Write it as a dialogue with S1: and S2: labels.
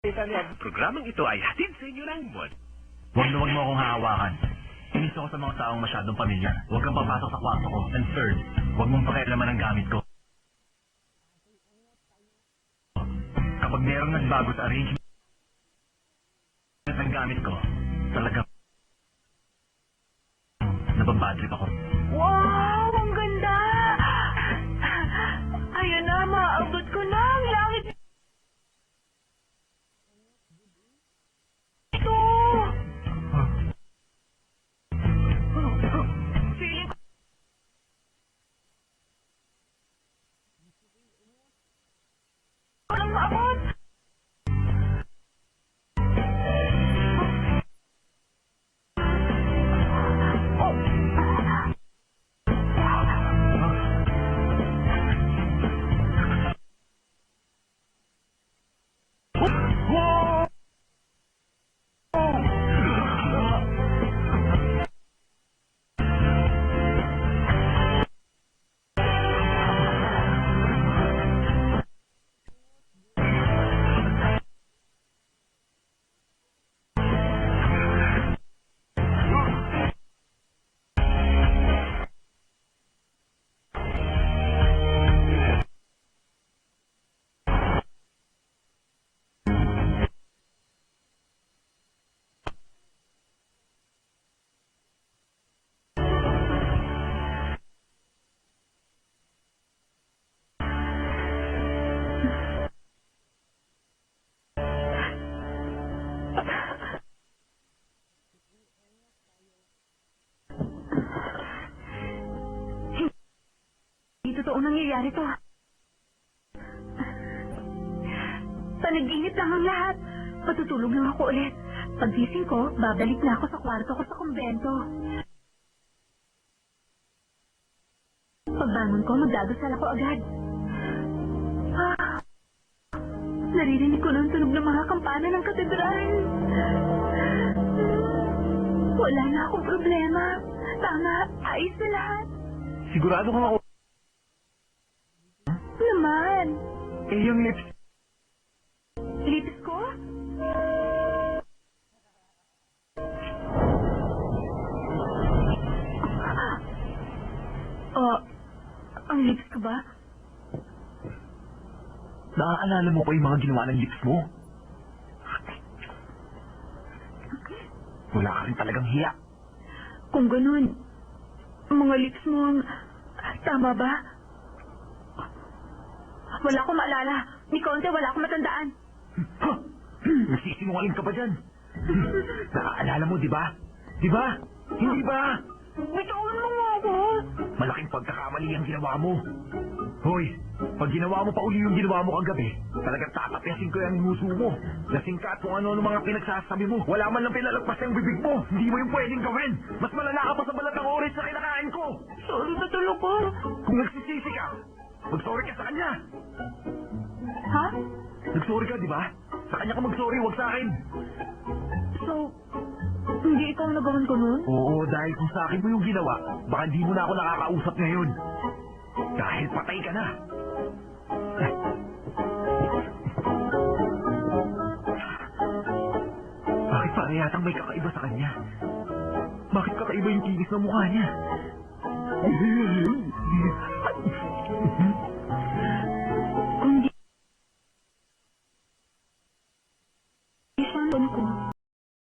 S1: Ang programang ito ay hatid sa inyo ng Mod.
S2: Huwag mo akong hahawakan. Inis ako sa mga taong masyadong pamilyar. Huwag kang papasok sa kwarto ko. And third, huwag mong pakialaman ang gamit ko. Kapag merong nagbago sa arrangement ng gamit ko, talagang nababadrip ako.
S3: Wow! Ang ganda! Ayan na, maabot ko na ang langit ito! Feeling ko lang maabot! Hindi totoong nangyayari to. Panaginip lang ang lahat. Patutulog lang ako ulit. Paggising ko, babalik na ako sa kwarto ko sa kumbento. Pagbangon ko, magdadasal ako agad. Naririnig ko ng tunog ng mga kampana ng katedral. Wala na akong problema. Tama, ayos na lahat.
S2: Sigurado kang ako.
S3: Naman.
S2: Eh, yung lips.
S3: Lips ko? Ang lips ko ba?
S2: Naaalala mo pa yung mga ginawa ng lips mo? Wala ka rin talagang hiya.
S3: Kung ganun, mga lips mo ang... Tama ba? Wala akong maalala. Ni Conte, wala akong matandaan.
S2: Nagsisinungaling ka ba dyan? Naaalala mo, di ba? Di ba? Hindi ba?
S3: Bitawan mo nga ako.
S2: Malaking pagkakamali ang ginawa mo. Hoy, pag ginawa mo pa uli yung ginawa mo kagabi, talagang tatapiasin ko yung nguso mo. Lasing ka at kung ano mga pinagsasabi mo. Wala man lang pinalagpas yung bibig mo. Hindi mo yung pwedeng gawin. Mas malala ka pa sa balatang orange na kinakain ko.
S3: Sorry na tulo ko.
S2: Kung nagsisisi ka, mag-sorry ka sa kanya.
S3: Ha?
S2: Nag-sorry ka, di ba? Sa kanya ka mag-sorry, wag sa akin.
S3: So, hindi ikaw ang nagawan ko nun?
S2: Oo, dahil kung sa akin mo yung ginawa, baka hindi mo na ako nakakausap ngayon. Dahil patay ka na. Bakit pare yatang may kakaiba sa kanya? Bakit kakaiba yung kinis ng mukha niya?
S3: Kung di... Isang ko.